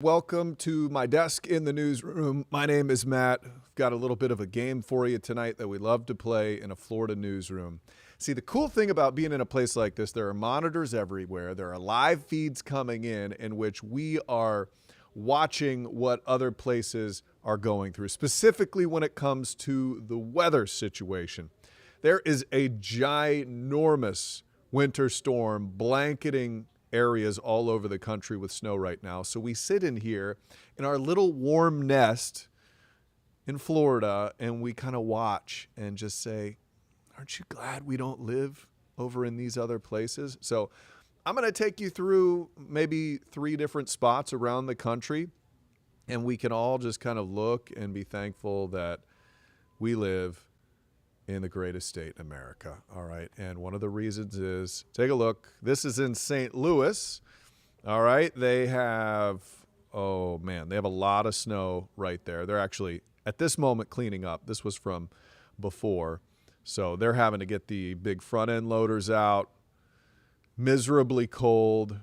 Welcome to my desk in the newsroom. My name is Matt. I've got a little bit of a game for you tonight that we love to play in a Florida newsroom. See, the cool thing about being in a place like this, there are monitors everywhere. There are live feeds coming in which we are watching what other places are going through, specifically when it comes to the weather situation. There is a ginormous winter storm blanketing areas all over the country with snow right now. So we sit in here in our little warm nest in Florida and we kind of watch and just say, aren't you glad we don't live over in these other places? So I'm going to take you through maybe 3 different spots around the country, and we can all just kind of look and be thankful that we live in the greatest state in America. All right. And one of the reasons is, take a look. This is in St. Louis. All right. They have, oh man, they have a lot of snow right there. They're actually at this moment cleaning up. This was from before. So they're having to get the big front end loaders out. Miserably cold,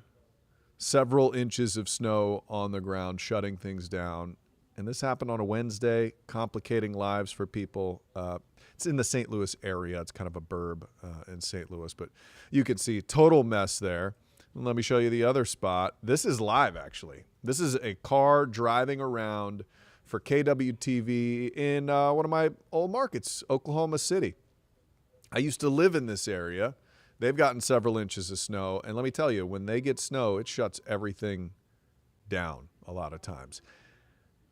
several inches of snow on the ground, shutting things down. And this happened on a Wednesday, complicating lives for people. It's in the St. Louis area. It's kind of a burb in St. Louis, but you can see total mess there. And let me show you the other spot. This is live, actually. This is a car driving around for KWTV in one of my old markets, Oklahoma City. I used to live in this area. They've gotten several inches of snow. And let me tell you, when they get snow, it shuts everything down a lot of times.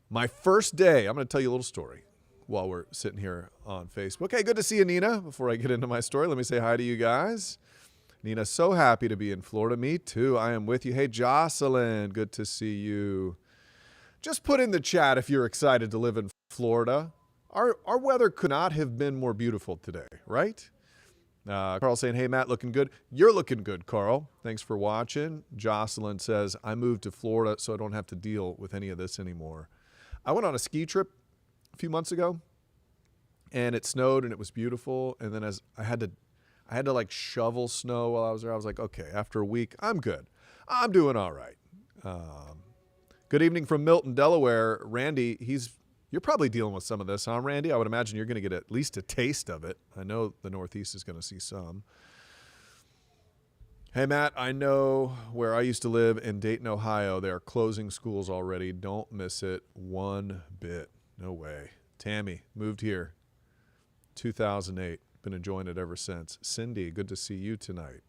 My first day, I'm going to tell you a little story while we're sitting here on Facebook. Hey, good to see you, Nina. Before I get into my story, let me say hi to you guys. Nina, so happy to be in Florida. Me too. I am with you. Hey, Jocelyn, good to see you. Just put in the chat if you're excited to live in Florida. Our weather could not have been more beautiful today, right? Carl saying, hey, Matt, looking good. You're looking good, Carl. Thanks for watching. Jocelyn says, I moved to Florida so I don't have to deal with any of this anymore. I went on a ski trip a few months ago, and it snowed and it was beautiful. And then as I had to like shovel snow while I was there. I was like, okay, after a week, I'm good. I'm doing all right. Good evening from Milton, Delaware. Randy, you're probably dealing with some of this, huh, Randy? I would imagine you're going to get at least a taste of it. I know the Northeast is going to see some. Hey, Matt, I know where I used to live in Dayton, Ohio. They are closing schools already. Don't miss it one bit. No way. Tammy moved here 2008. Been enjoying it ever since. Cindy, good to see you tonight.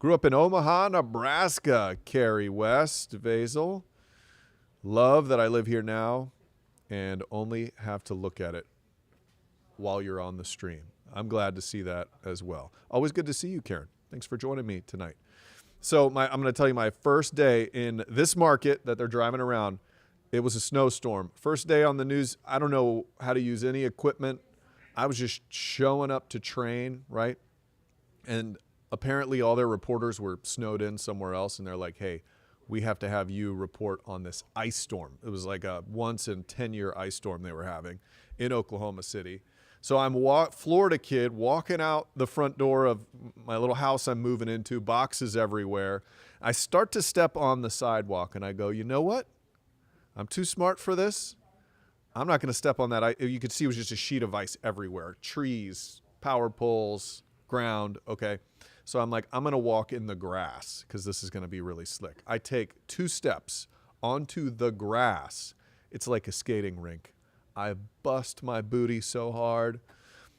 Grew up in Omaha, Nebraska. Carrie West, Vazel. Love that I live here now and only have to look at it while you're on the stream. I'm glad to see that as well. Always good to see you, Karen. Thanks for joining me tonight. So I'm going to tell you my first day in this market that they're driving around. It was a snowstorm. First day on the news. I don't know how to use any equipment. I was just showing up to train, right? And apparently all their reporters were snowed in somewhere else, and they're like, hey, we have to have you report on this ice storm. It was like a once in 10-year ice storm they were having in Oklahoma City. So I'm Florida kid walking out the front door of my little house I'm moving into, boxes everywhere. I start to step on the sidewalk and I go, you know what? I'm too smart for this. I'm not going to step on that. You could see it was just a sheet of ice everywhere. Trees, power poles, ground. Okay. So I'm like, I'm going to walk in the grass because this is going to be really slick. I take 2 steps onto the grass. It's like a skating rink. I bust my booty so hard.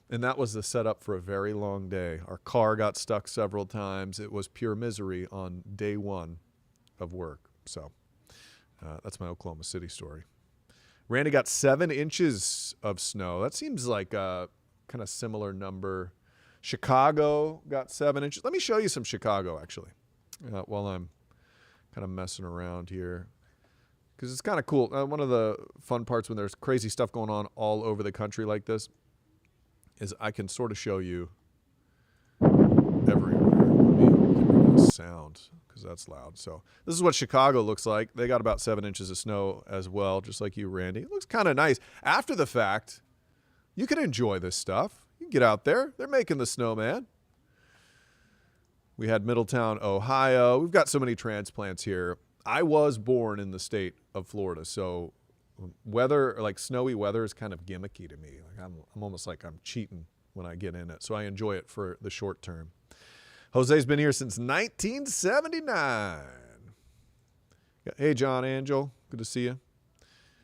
And that was the setup for a very long day. Our car got stuck several times. It was pure misery on day 1 of work. So that's my Oklahoma City story. Randy got 7 inches of snow. That seems like a kind of similar number. Chicago got 7 inches. Let me show you some Chicago, actually, while I'm kind of messing around here. Because it's kind of cool. One of the fun parts when there's crazy stuff going on all over the country like this is I can sort of show you everywhere. Let me give you the sound because that's loud. So this is what Chicago looks like. They got about 7 inches of snow as well, just like you, Randy. It looks kind of nice. After the fact, you can enjoy this stuff. You can get out there. They're making the snowman. We had Middletown, Ohio. We've got so many transplants here. I was born in the state of Florida, so weather, like snowy weather, is kind of gimmicky to me. Like I'm almost like I'm cheating when I get in it, so I enjoy it for the short term. Jose's been here since 1979. Hey, John Angel, good to see you.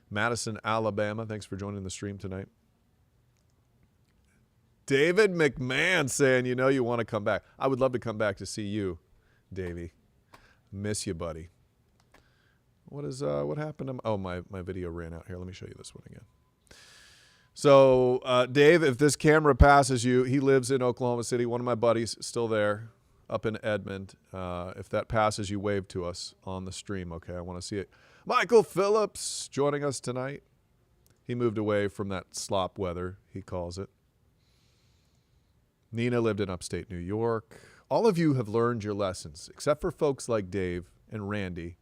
Madison, Alabama, thanks for joining the stream tonight. David McMahon saying, you know you want to come back. I would love to come back to see you, Davey. Miss you, buddy. What happened? Oh, my video ran out here. Let me show you this one again. So, Dave, if this camera passes you, he lives in Oklahoma City. One of my buddies still there up in Edmond. If that passes you, wave to us on the stream, okay? I want to see it. Michael Phillips joining us tonight. He moved away from that slop weather, he calls it. Nina lived in upstate New York. All of you have learned your lessons, except for folks like Dave and Randy.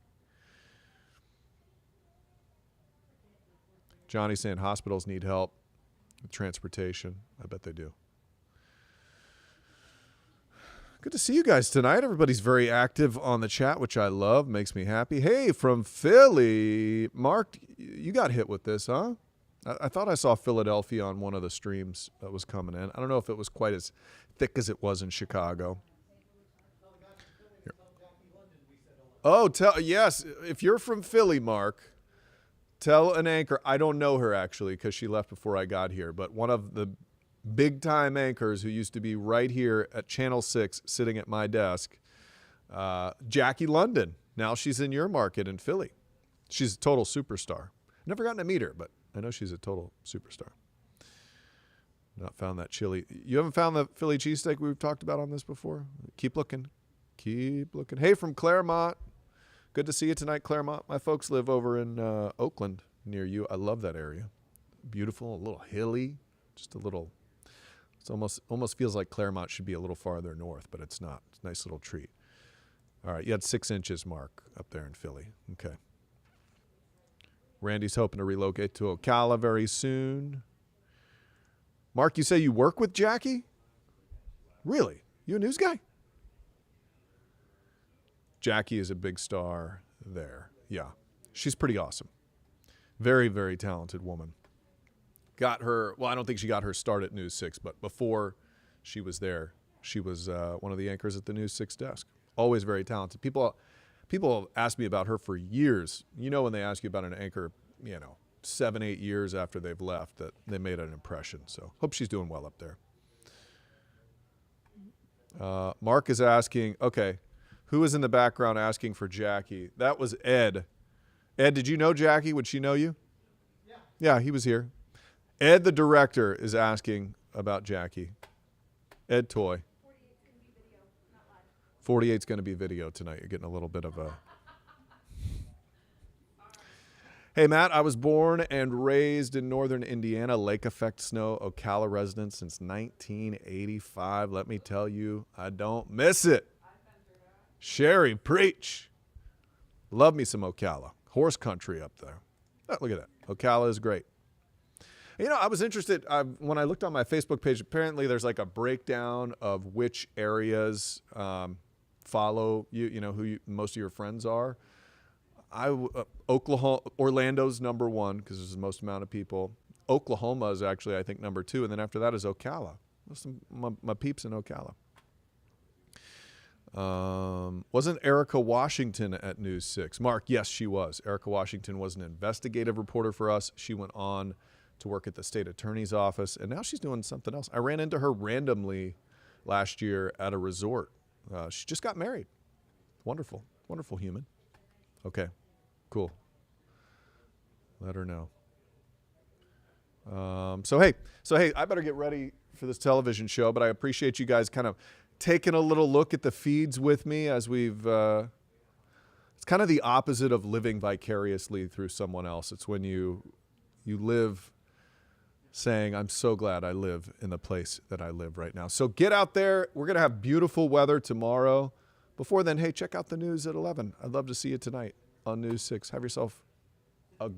Johnny saying hospitals need help with transportation. I bet they do. Good to see you guys tonight. Everybody's very active on the chat, which I love. Makes me happy. Hey, from Philly. Mark, you got hit with this, huh? I thought I saw Philadelphia on one of the streams that was coming in. I don't know if it was quite as thick as it was in Chicago. Here. Oh, yes. If you're from Philly, Mark, tell an anchor. I don't know her, actually, because she left before I got here. But one of the big-time anchors who used to be right here at Channel 6 sitting at my desk, Jackie London. Now she's in your market in Philly. She's a total superstar. Never gotten to meet her, but I know she's a total superstar. Not found that chili. You haven't found the Philly cheesesteak we've talked about on this before? Keep looking. Keep looking. Hey, from Claremont. Good to see you tonight, Claremont. My folks live over in Oakland near you. I love that area. Beautiful, a little hilly, just a little. It almost feels like Claremont should be a little farther north, but it's not. It's a nice little treat. All right, you had 6 inches, Mark, up there in Philly. Okay. Randy's hoping to relocate to Ocala very soon. Mark, you say you work with Jackie? Really? You a news guy? Jackie is a big star there. Yeah. She's pretty awesome. Very, very talented woman. Got her, well, I don't think she got her start at News 6, but before she was there, she was one of the anchors at the News 6 desk. Always very talented. People ask me about her for years. You know when they ask you about an anchor, 7, 8 years after they've left, that they made an impression. So hope she's doing well up there. Mark is asking, okay, who is in the background asking for Jackie? That was Ed. Ed, did you know Jackie? Would she know you? Yeah. Yeah, he was here. Ed, the director, is asking about Jackie. Ed Toy. 48's going to be video tonight. You're getting a little bit of a... Hey, Matt, I was born and raised in northern Indiana, Lake Effect Snow, Ocala resident since 1985. Let me tell you, I don't miss it. Sherry, preach. Love me some Ocala. Horse country up there. Oh, look at that. Ocala is great. I was interested when I looked on my Facebook page. Apparently, there's like a breakdown of which areas follow you. Who most of your friends are. Oklahoma, Orlando's number 1 because there's the most amount of people. Oklahoma is actually, I think, number 2, and then after that is Ocala. My peeps in Ocala. Wasn't Erica Washington at News 6? Mark, yes, she was. Erica Washington was an investigative reporter for us. She went on to work at the state attorney's office, and now she's doing something else. I ran into her randomly last year at a resort. She just got married. Wonderful, wonderful human. Okay, cool. Let her know. So hey, I better get ready for this television show, but I appreciate you guys kind of taking a little look at the feeds with me as we've, it's kind of the opposite of living vicariously through someone else. It's when you live saying, I'm so glad I live in the place that I live right now. So get out there. We're going to have beautiful weather tomorrow. Before then, hey, check out the news at 11. I'd love to see you tonight on News 6. Have yourself a